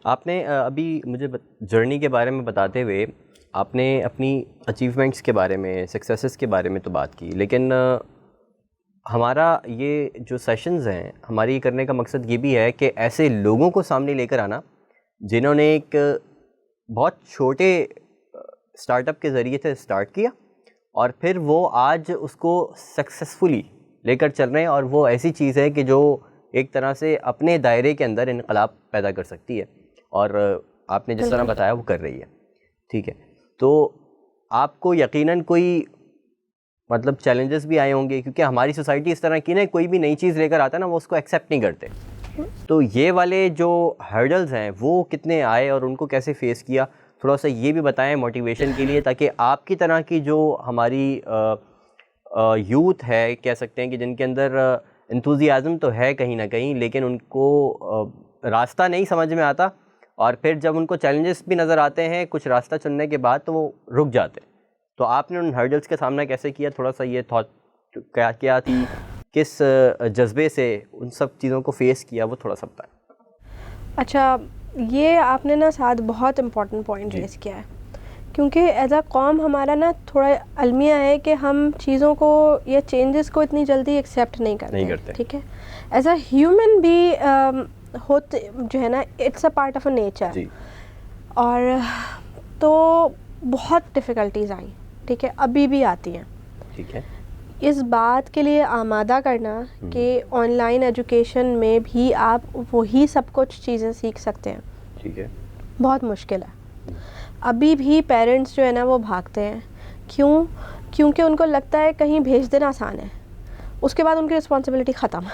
آپ نے ابھی مجھے جرنی کے بارے میں بتاتے ہوئے آپ نے اپنی اچیومنٹس کے بارے میں، سکسیسز کے بارے میں تو بات کی، لیکن ہمارا یہ جو سیشنز ہیں، ہماری کرنے کا مقصد یہ بھی ہے کہ ایسے لوگوں کو سامنے لے کر آنا جنہوں نے ایک بہت چھوٹے اسٹارٹ اپ کے ذریعے سے اسٹارٹ کیا اور پھر وہ آج اس کو سکسیسفلی لے کر چل رہے ہیں، اور وہ ایسی چیز ہے کہ جو ایک طرح سے اپنے دائرے کے اندر انقلاب پیدا کر سکتی ہے، اور آپ نے جس طرح بتایا وہ کر رہی ہے. ٹھیک ہے، تو آپ کو یقیناً کوئی مطلب چیلنجز بھی آئے ہوں گے، کیونکہ ہماری سوسائٹی اس طرح کی نا، کوئی بھی نئی چیز لے کر آتا ہے نا، وہ اس کو ایکسیپٹ نہیں کرتے. تو یہ والے جو ہرڈلز ہیں وہ کتنے آئے اور ان کو کیسے فیس کیا، تھوڑا سا یہ بھی بتائیں موٹیویشن کے لیے، تاکہ آپ کی طرح کی جو ہماری یوتھ ہے، کہہ سکتے ہیں کہ جن کے اندر انتھوزیازم تو ہے کہیں نہ کہیں، لیکن ان کو راستہ نہیں سمجھ میں آتا، اور پھر جب ان کو چیلنجز بھی نظر آتے ہیں کچھ راستہ چننے کے بعد تو وہ رک جاتے ہیں. تو آپ نے ان ہرڈلز کا سامنا کیسے کیا؟ تھوڑا سا یہ تھاٹ کیا تھی، کس جذبے سے ان سب چیزوں کو فیس کیا، وہ تھوڑا سا بتائیں. اچھا، یہ آپ نے نا ساتھ بہت امپورٹنٹ پوائنٹ ریز کیا ہے، کیونکہ ایز اے قوم ہمارا نا تھوڑا المیہ ہے کہ ہم چیزوں کو یا چینجز کو اتنی جلدی ایکسیپٹ نہیں کرتے. ٹھیک ہے، ایز اے ہیومن بھی ہوتے جو ہے نا، it's a part of a nature. اور تو بہت ڈفیکلٹیز آئیں، ٹھیک ہے، ابھی بھی آتی ہیں. ٹھیک ہے، اس بات کے لیے آمادہ کرنا کہ آن لائن ایجوکیشن میں بھی آپ وہی سب کچھ چیزیں سیکھ سکتے ہیں، ٹھیک ہے، بہت مشکل ہے. ابھی بھی پیرنٹس جو ہے نا وہ بھاگتے ہیں. کیونکہ ان کو لگتا ہے کہیں بھیج دینا آسان ہے، اس کے بعد ان کی رسپانسبلٹی ختم.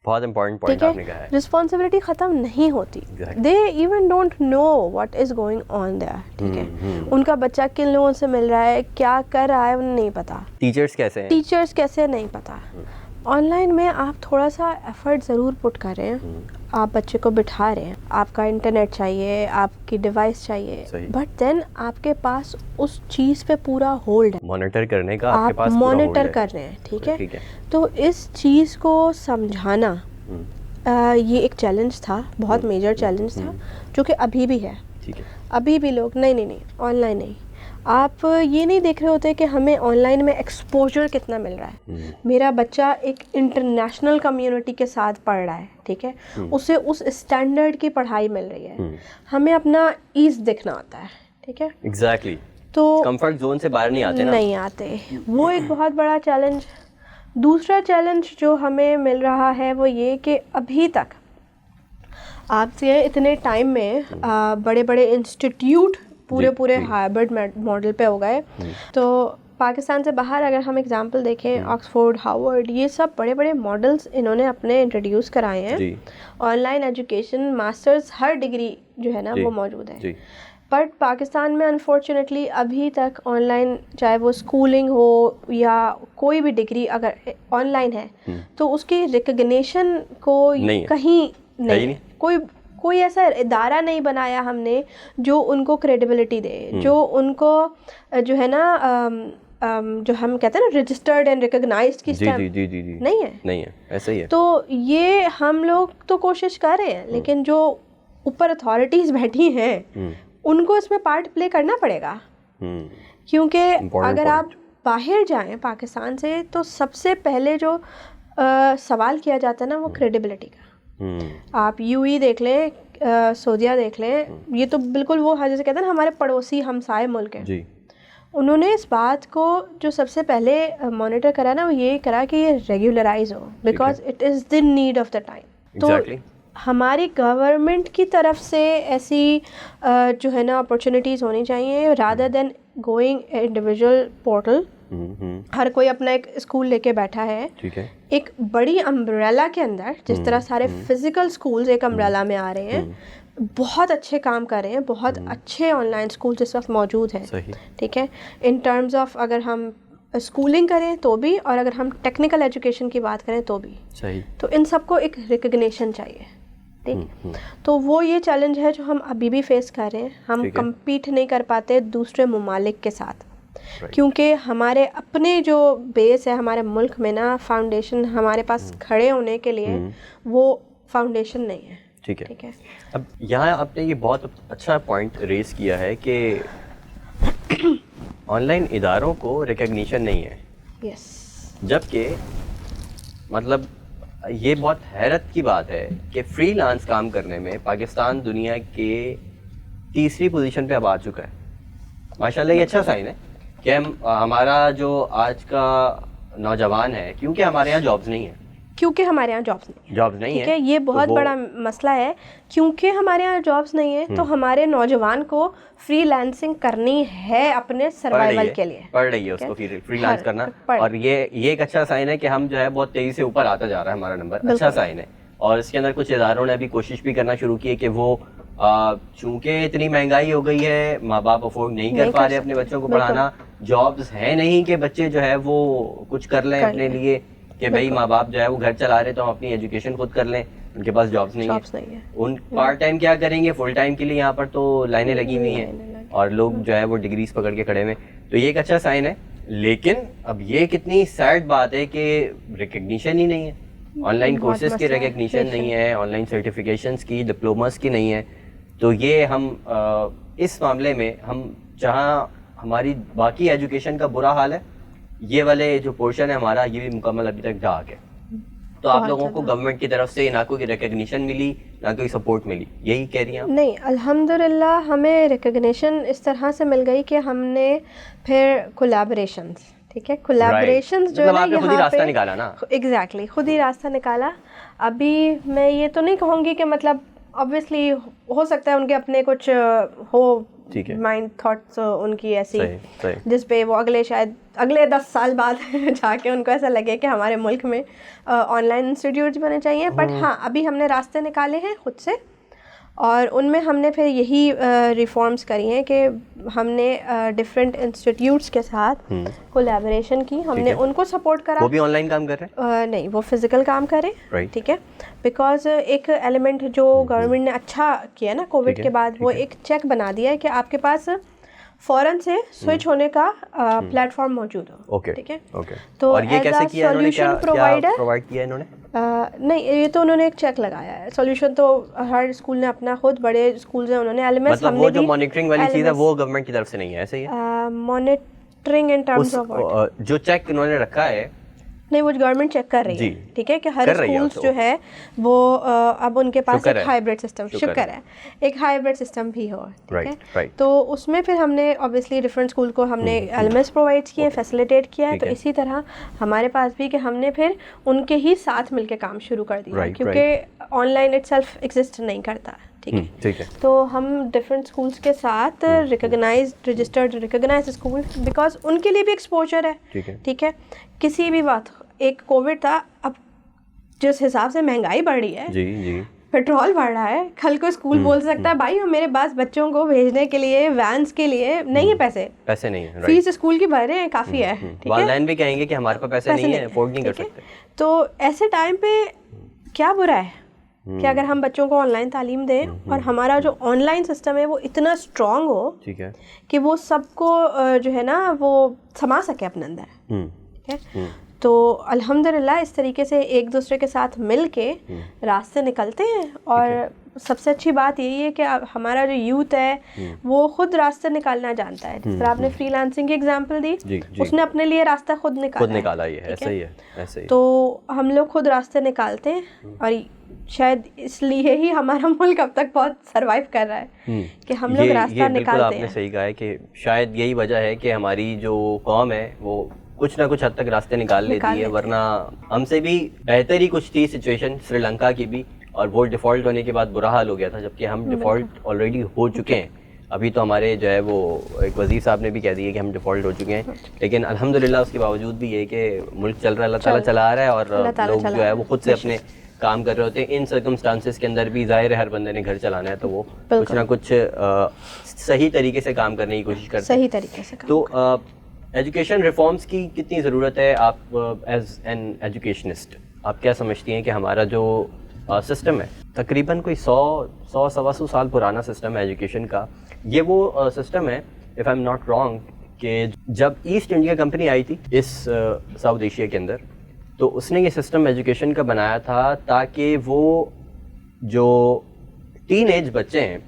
بہت امپورٹنٹ پوائنٹ آپ نے کہا ہے. رسپانسبلٹی ختم نہیں ہوتی. They even don't know what is going on there. ٹھیک ہے، ان کا بچہ کن لوگوں سے مل رہا ہے، کیا کر رہا ہے، انہیں نہیں پتا. ٹیچرز کیسے نہیں پتا. آن لائن میں آپ تھوڑا سا ایفرٹ ضرور پٹ کر رہے ہیں، آپ بچے کو بٹھا رہے ہیں، آپ کا انٹرنیٹ چاہیے، آپ کی ڈیوائس چاہیے، بٹ دین آپ کے پاس اس چیز پہ پورا ہولڈ ہے، مانیٹر کرنے کا آپ مانیٹر کر رہے ہیں. ٹھیک ہے، تو اس چیز کو سمجھانا یہ ایک چیلنج تھا، بہت میجر چیلنج تھا، جو کہ ابھی بھی ہے. ابھی بھی لوگ نہیں آن لائن نہیں. آپ یہ نہیں دیکھ رہے ہوتے کہ ہمیں آن لائن میں ایکسپوجر کتنا مل رہا ہے. میرا بچہ ایک انٹرنیشنل کمیونٹی کے ساتھ پڑھ رہا ہے، ٹھیک ہے، اسے اس اسٹینڈرڈ کی پڑھائی مل رہی ہے. ہمیں اپنا ایز دیکھنا ہوتا ہے. ٹھیک ہے، ایگزیکٹلی، تو کمفرٹ زون سے باہر نہیں آتے. وہ ایک بہت بڑا چیلنج. دوسرا چیلنج جو ہمیں مل رہا ہے وہ یہ کہ ابھی تک آپ سے اتنے ٹائم میں بڑے بڑے انسٹیٹیوٹ پورے ہائبرڈ ماڈل پہ ہو گئے. تو پاکستان سے باہر اگر ہم اگزامپل دیکھیں، آکسفورڈ، ہارورڈ، یہ سب بڑے بڑے ماڈلس انہوں نے اپنے انٹروڈیوس کرائے ہیں. On line education, masters, Hare degree جو ہے نا وہ موجود ہے. بٹ پاکستان میں انفارچونیٹلی ابھی تک آن لائن، چاہے وہ اسکولنگ ہو یا کوئی بھی ڈگری اگر آن لائن ہے تو اس کی ریکگنیشن کو کہیں نہیں، کوئی ایسا ادارہ نہیں بنایا ہم نے جو ان کو کریڈیبلٹی دے، جو ان کو جو ہے نا جو ہم کہتے ہیں نا رجسٹرڈ اینڈ ریکگنائزڈ کی اسٹیمپ نہیں ہے. ایسا ہی ہے. تو یہ ہم لوگ تو کوشش کر رہے ہیں، لیکن جو اوپر اتھارٹیز بیٹھی ہیں ان کو اس میں پارٹ پلے کرنا پڑے گا. کیونکہ اگر آپ باہر جائیں پاکستان سے تو سب سے پہلے جو سوال کیا جاتا ہے نا وہ کریڈیبلٹی کا. آپ یو ای دیکھ لیں، سعودیہ دیکھ لیں، یہ تو بالکل وہ جیسے کہتے ہیں نا ہمارے پڑوسی ہمسائے ملک ہیں. انہوں نے اس بات کو جو سب سے پہلے مانیٹر کرا نا وہ یہ کرا کہ یہ regularise who, because it is the need of the time. تو ہماری گورنمنٹ کی طرف سے ایسی جو ہے نا اپرچونیٹیز ہونی چاہیے، rather than going individual portal. ہر کوئی اپنا ایک اسکول لے کے بیٹھا ہے، ایک بڑی امبریلا کے اندر، جس طرح سارے فزیکل اسکولز ایک امبریلا میں آ رہے ہیں، بہت اچھے کام کر رہے ہیں، بہت اچھے آن لائن اسکولز اس وقت موجود ہیں. ٹھیک ہے، ان ٹرمز آف اگر ہم اسکولنگ کریں تو بھی، اور اگر ہم ٹیکنیکل ایجوکیشن کی بات کریں تو بھی. تو ان سب کو ایک ریکگنیشن چاہیے. ٹھیک، تو وہ یہ چیلنج ہے جو ہم ابھی بھی فیس کر رہے ہیں. ہم کمپیٹ نہیں کر پاتے دوسرے ممالک کے ساتھ. کیونکہ ہمارے اپنے جو بیس ہے ہمارے ملک میں نا فاؤنڈیشن ہمارے پاس کھڑے ہونے کے لیے وہ فاؤنڈیشن نہیں ہے. ٹھیک ہے. اب یہاں آپ نے یہ بہت اچھا پوائنٹ ریز کیا ہے کہ آن لائن اداروں کو ریکگنیشن نہیں ہے. یس. جبکہ مطلب یہ بہت حیرت کی بات ہے کہ فری لانس کام کرنے میں پاکستان دنیا کے تیسری پوزیشن پہ اب آ چکا ہے. ماشاءاللہ یہ اچھا سائن ہے کہ ہمارا جو آج کا نوجوان ہے, کیونکہ ہمارے یہاں جابز نہیں ہیں, ہمارے یہاں جابس نہیں ہے, یہ بہت بڑا مسئلہ ہے. کیونکہ ہمارے یہاں جابس نہیں ہیں تو ہمارے نوجوان کو فری لانسنگ کرنی ہے اپنے سروائیول کے لیے. پڑ رہی ہے اس کو فری لانس کرنا, اور یہ ایک اچھا سائن ہے کہ ہم جو ہے بہت تیزی سے اوپر آتا جا رہا ہے ہمارا نمبر, اچھا سائن ہے. اور اس کے اندر کچھ اداروں نے ابھی کوشش بھی کرنا شروع کی ہے کہ وہ چونکہ اتنی مہنگائی ہو گئی ہے, ماں باپ افورڈ نہیں کر پا رہے اپنے بچوں کو پڑھانا, جابس ہے نہیں کہ بچے جو ہے وہ کچھ کر لیں اپنے لیے, کہ بھائی ماں باپ جو ہے وہ گھر چلا رہے تو ہم اپنی ایجوکیشن خود کر لیں, ان کے پاس جابس نہیں ہیں. ان پارٹ ٹائم کیا کریں گے, فل ٹائم کے لیے یہاں پر تو لائنیں لگی ہوئی ہیں اور لوگ جو ہے وہ ڈگریز پکڑ کے کھڑے ہوئے. تو یہ ایک اچھا سائن ہے. لیکن اب یہ کتنی سیڈ بات ہے کہ ریکگنیشن ہی نہیں ہے, آن لائن کورسز کی ریکگنیشن نہیں ہے, آن لائن سرٹیفکیشنس کی, ڈپلوماز کی نہیں ہے. تو یہ ہم اس معاملے میں ہم جہاں ہماری باقی ایجوکیشن کا برا حال ہے, یہ والے جو پورشن ہے ہمارا یہ بھی مکمل ابھی تک ڈھاک ہے. تو آپ لوگوں کو گورنمنٹ کی طرف سے نہ کوئی ریکگنیشن ملی نہ کوئی سپورٹ ملی, یہی کہہ رہی ہیں؟ نہیں, الحمدللہ ہمیں ریکگنیشن اس طرح سے مل گئی کہ ہم نے پھر کولیبریشنز, ٹھیک ہے, کولیبریشنز جو ہے خود ہی راستہ نکالا نا. ایگزیکٹلی, خود ہی راستہ نکالا. ابھی میں یہ تو نہیں کہوں گی کہ مطلب آبویسلی ہو سکتا ہے ان کے اپنے کچھ ہو مائنڈ تھاٹس ان کی ایسی جس پہ وہ اگلے 10 سال بعد جا کے ان کو ایسا لگے کہ ہمارے ملک میں آن لائن انسٹیٹیوٹس بنے چاہیے. بٹ ہاں, ابھی ہم نے راستے نکالے ہیں خود سے, اور ان میں ہم نے پھر یہی ریفارمز کری ہیں کہ ہم نے ڈفرینٹ انسٹیٹیوٹس کے ساتھ کولیبریشن کی, ہم نے ان کو سپورٹ کرا. وہ بھی آن لائن کام کر رہے ہیں؟ نہیں, وہ فزیکل کام کریں, ٹھیک ہے. بیکاز ایک ایلیمنٹ جو گورنمنٹ نے اچھا کیا نا کووڈ کے بعد, وہ ایک چیک بنا دیا ہے کہ آپ کے پاس فوراً سے سوئچ ہونے کا پلیٹ فارم موجود ہو, ٹھیک ہے. تو ایز اے سولوشن پرووائڈر نہیں, یہ تو انہوں نے ایک چیک لگایا ہے. سولوشن تو ہر اسکول نے اپنا خود, بڑے اسکولز ہیں انہوں نے ایل ایم ایس, وہ جو مانیٹرنگ والی چیز ہے وہ گورنمنٹ کی طرف سے نہیں ہے, ایسے ہی ہے مانیٹرنگ ان ٹرمز آف جو چیک انہوں نے رکھا ہے, نہیں وہ گورنمنٹ چیک کر رہی ہے, ٹھیک ہے, کہ ہر اسکولس جو ہے وہ اب ان کے پاس ایک ہائبرڈ سسٹم, شکر ہے, ایک ہائبرڈ سسٹم بھی ہو, ٹھیک ہے. تو اس میں پھر ہم نے آبویسلی ڈفرینٹ اسکول کو ہم نے ایل ایم ایس پرووائڈ کیے, فیسیلیٹیٹ کیا ہے. تو اسی طرح ہمارے پاس بھی کہ ہم نے پھر ان کے ہی ساتھ مل کے کام شروع کر دیا, کیونکہ on line it self exist نہیں کرتا, ٹھیک ہے. تو ہم ڈفرینٹ اسکولس کے ساتھ recognised registered recognised school, because ان کے لیے بھی ایکسپوجر ہے, ٹھیک ہے. کسی بھی بات, ایک کووڈ تھا, اب جس حساب سے مہنگائی بڑھ رہی ہے, پیٹرول بڑھ رہا ہے, کل کو اسکول بول سکتا ہے بھائی میرے پاس بچوں کو بھیجنے کے لیے وینس کے لیے نہیں ہے, پیسے نہیں ہیں, فیس اسکول کی بھر رہے ہیں, کافی ہے, والدین بھی کہیں گے کہ ہمارے پاس پیسے نہیں ہیں, افورڈ نہیں کر سکتے. تو ایسے ٹائم پہ کیا برا ہے کہ اگر ہم بچوں کو آن لائن تعلیم دیں, اور ہمارا جو آن لائن سسٹم ہے وہ اتنا اسٹرانگ ہو کہ وہ سب کو جو ہے نا وہ سما سکے اپنے اندر, ٹھیک ہے. تو الحمدللہ اس طریقے سے ایک دوسرے کے ساتھ مل کے راستے نکلتے ہیں. اور سب سے اچھی بات یہی ہے کہ ہمارا جو یوتھ ہے وہ خود راستے نکالنا جانتا ہے. جس طرح آپ نے فری لانسنگ کی ایگزامپل دی, اس نے اپنے لیے راستہ خود نکالا ہے. تو ہم لوگ خود راستے نکالتے ہیں, اور شاید اس لیے ہی ہمارا ملک اب تک بہت سروائیو کر رہا ہے کہ ہم لوگ راستہ نکالتے ہیں. آپ نے صحیح کہا ہے کہ شاید یہی وجہ ہے کہ ہماری جو قوم ہے وہ کچھ نہ کچھ حد تک راستے نکال لیتی ہے, ورنہ ہم سے بھی بہتر ہی کچھ تھی سچویشن سری لنکا کی بھی, اور وہ ڈیفالٹ ہونے کے بعد برا حال ہو گیا تھا, جبکہ ہم ڈیفالٹ آلریڈی ہو چکے ہیں. ابھی تو ہمارے جو ہے وہ ایک وزیر صاحب نے بھی کہہ دیا کہ ہم ڈیفالٹ ہو چکے ہیں, لیکن الحمدللہ اس کے باوجود بھی یہ کہ ملک چل رہا ہے, اللہ تعالیٰ چلا رہا ہے, اور لوگ جو ہے وہ خود سے اپنے کام کر رہے ہوتے ہیں. ان سرکمسٹانسز کے اندر بھی ظاہر ہے ہر بندے نے گھر چلانا ہے, تو وہ کچھ نہ کچھ صحیح طریقے سے کام کرنے کی کوشش کرتے ہیں. صحیح طریقے سے. تو ایجوکیشن ریفارمز کی کتنی ضرورت ہے؟ آپ ایز این ایجوکیشنسٹ آپ کیا سمجھتی ہیں کہ ہمارا جو سسٹم ہے, تقریباً کوئی 100-125 سال پرانا سسٹم ہے ایجوکیشن کا, یہ وہ سسٹم ہے, if I am not wrong, کہ جب ایسٹ انڈیا کمپنی آئی تھی اس ساؤتھ ایشیا کے اندر, تو اس نے یہ سسٹم ایجوکیشن کا بنایا تھا تاکہ وہ جو ٹین ایج بچے ہیں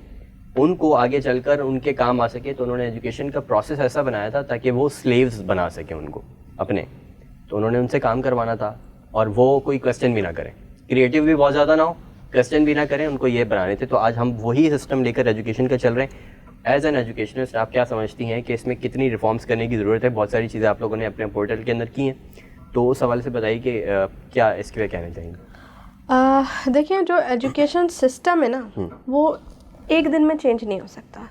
ان کو آگے چل کر ان کے کام آ سکے. تو انہوں نے ایجوکیشن کا پروسیس ایسا بنایا تھا تاکہ وہ سلیوز بنا سکیں ان کو اپنے. تو انہوں نے ان سے کام کروانا تھا اور وہ کوئی کویسچن بھی نہ کریں, کریٹیو بھی بہت زیادہ نہ ہو, کویسچن بھی نہ کریں, ان کو یہ بنانے تھے. تو آج ہم وہی سسٹم لے کر ایجوکیشن کا چل رہے ہیں. ایز این ایجوکیشنسٹ آپ کیا سمجھتی ہیں کہ اس میں کتنی ریفارمس کرنے کی ضرورت ہے؟ بہت ساری چیزیں آپ لوگوں نے اپنے پورٹل کے اندر کی ہیں, تو اس حوالے سے بتائیے کہ کیا اس کے لیے کہنا چاہیں گے؟ دیکھیں, جو ایجوکیشن سسٹم ہے نا وہ ایک دن میں چینج نہیں ہو سکتا,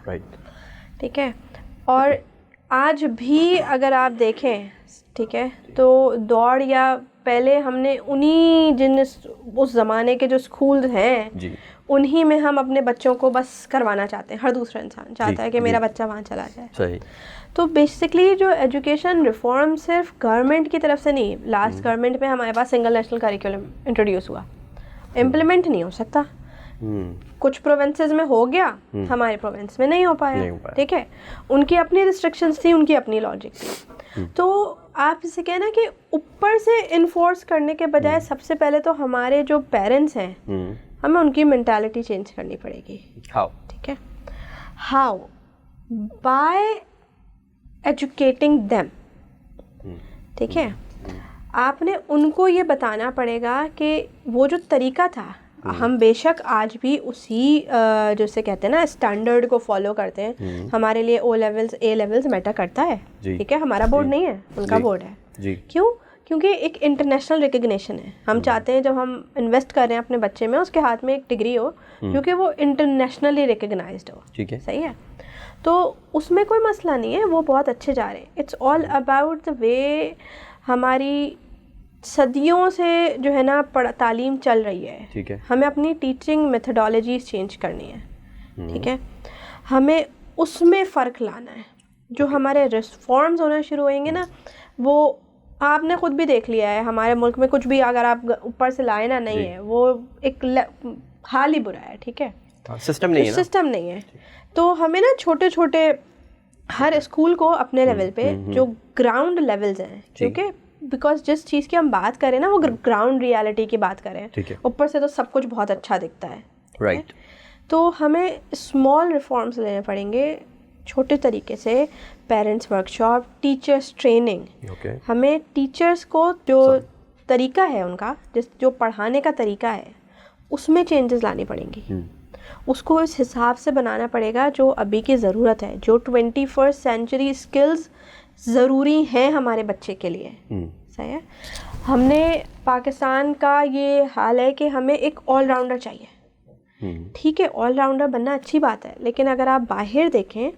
ٹھیک ہے. اور آج بھی اگر آپ دیکھیں, ٹھیک ہے, تو دوڑ یا پہلے ہم نے انہی اس زمانے کے جو اسکول ہیں انہی میں ہم اپنے بچوں کو بس کروانا چاہتے ہیں. ہر دوسرا انسان چاہتا ہے کہ میرا بچہ وہاں چلا جائے. صحیح. تو بیسکلی جو ایجوکیشن ریفارم صرف گورنمنٹ کی طرف سے نہیں, لاسٹ گورنمنٹ میں ہمارے پاس سنگل نیشنل کریکولم انٹروڈیوس ہوا, امپلیمنٹ نہیں ہو سکتا. کچھ پروونسز میں ہو گیا, ہمارے پروونس میں نہیں ہو پایا, ٹھیک ہے. ان کی اپنی ریسٹرکشنز تھی, ان کی اپنی لاجک تھی. تو آپ اسے کہنا کہ اوپر سے انفورس کرنے کے بجائے سب سے پہلے تو ہمارے جو پیرنٹس ہیں ہمیں ان کی مینٹالٹی چینج کرنی پڑے گی. ٹھیک ہے. ہاؤ؟ By educating them. ٹھیک ہے. آپ نے ان کو یہ بتانا پڑے گا کہ وہ جو طریقہ تھا, ہم بے شک آج بھی اسی جیسے کہتے ہیں نا اسٹینڈرڈ کو فالو کرتے ہیں. ہمارے لیے O levels A levels matter کرتا ہے, ٹھیک ہے. ہمارا بورڈ نہیں ہے, ان کا بورڈ ہے. کیوں؟ کیونکہ ایک انٹرنیشنل ریکگنیشن ہے. ہم چاہتے ہیں جب ہم انویسٹ کر رہے ہیں اپنے بچے میں, اس کے ہاتھ میں ایک ڈگری ہو کیونکہ وہ انٹرنیشنلی ریکگنائزڈ ہو. صحیح ہے. تو اس میں کوئی مسئلہ نہیں ہے, وہ بہت اچھے جا رہے ہیں. اٹس آل اباؤٹ دا وے ہماری صدیوں سے جو ہے نا تعلیم چل رہی ہے. ٹھیک ہے. ہمیں اپنی ٹیچنگ میتھڈالوجیز چینج کرنی ہے. ٹھیک ہے. ہمیں اس میں فرق لانا ہے. جو ہمارے ریفارمز ہونا شروع ہوئیں گے نا, وہ آپ نے خود بھی دیکھ لیا ہے ہمارے ملک میں کچھ بھی اگر آپ اوپر سے لائے نا نہیں ہے, وہ ایک حال ہی برا ہے. ٹھیک ہے. سسٹم نہیں ہے. تو ہمیں نا چھوٹے چھوٹے ہر اسکول کو اپنے لیول پہ جو گراؤنڈ لیولز ہیں, کیونکہ بیکاز جس چیز کی ہم بات کریں نا وہ گراؤنڈ ریالٹی کی بات کریں, اوپر سے تو سب کچھ بہت اچھا دکھتا ہے. رائٹ. تو ہمیں اسمال ریفارمس لینے پڑیں گے چھوٹے طریقے سے. Parents work shop, teachers training. ہمیں ٹیچرس کو جو طریقہ ہے ان کا, جو پڑھانے کا طریقہ ہے, اس میں چینجز لانی پڑیں گی. اس کو اس حساب سے بنانا پڑے گا جو ابھی کی ضرورت ہے, جو 21st سینچری اسکلز ضروری ہیں ہمارے بچے کے لیے. صحیح ہے. ہم نے پاکستان کا یہ حال ہے کہ ہمیں ایک آل راؤنڈر چاہیے. ٹھیک ہے, آل راؤنڈر بننا اچھی بات ہے, لیکن اگر آپ باہر دیکھیں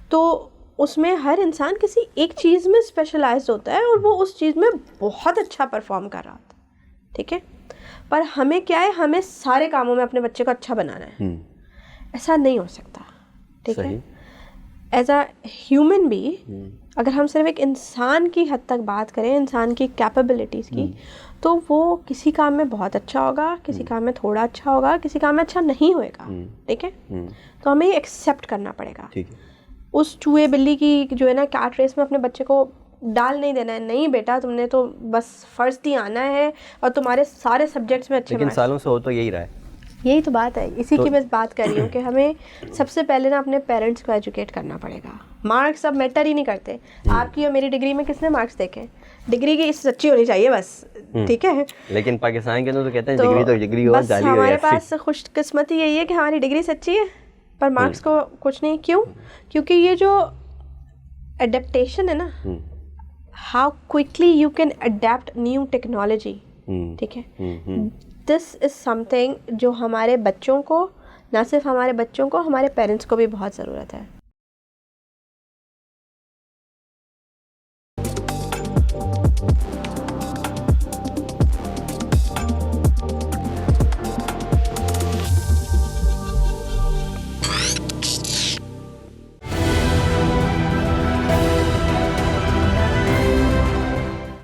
تو اس میں ہر انسان کسی ایک چیز میں اسپیشلائزڈ ہوتا ہے اور وہ اس چیز میں بہت اچھا پرفارم کر رہا ہوتا ہے. ٹھیک ہے. پر ہمیں کیا ہے, ہمیں سارے کاموں میں اپنے بچے کو اچھا بنانا ہے. ایسا نہیں ہو سکتا. ٹھیک ہے. ایز اے ہیومن بھی اگر ہم صرف ایک انسان کی حد تک بات کریں, انسان کی کیپیبلٹیز کی, تو وہ کسی کام میں بہت اچھا ہوگا, کسی کام میں تھوڑا اچھا ہوگا, کسی کام میں اچھا نہیں ہوئے گا. ٹھیک ہے. تو ہمیں یہ ایکسیپٹ کرنا پڑے گا. اس چوہے بلی کی جو ہے نا کیٹ ریس میں اپنے بچے کو ڈال نہیں دینا ہے. نہیں بیٹا, تم نے تو بس فرسٹ ہی آنا ہے اور تمہارے سارے سبجیکٹس میں اچھے. لیکن سالوں سے ہو تو یہی رہا ہے. یہی تو بات ہے, اسی کی میں بات کر رہی ہوں کہ ہمیں سب سے پہلے نا اپنے پیرنٹس کو ایجوکیٹ کرنا پڑے گا. مارکس اب میٹر ہی نہیں کرتے. آپ کی اور میری ڈگری میں کس نے مارکس دیکھے؟ ڈگری کی سچی ہونی چاہیے بس. ٹھیک ہے. لیکن پاکستان کے اندر تو کہتے ہیں ڈگری تو ڈگری ہو, بس ہمارے پاس خوش قسمتی یہی ہے کہ ہماری ڈگری سچی ہے پر مارکس کو کچھ نہیں. کیوں؟ کیونکہ یہ جو اڈیپٹیشن ہے نا, how quickly you can adapt new technology. ٹھیک ہے. دس از سم تھنگ جو ہمارے بچوں کو, نہ صرف ہمارے بچوں کو, ہمارے پیرنٹس کو بھی بہت ضرورت ہے.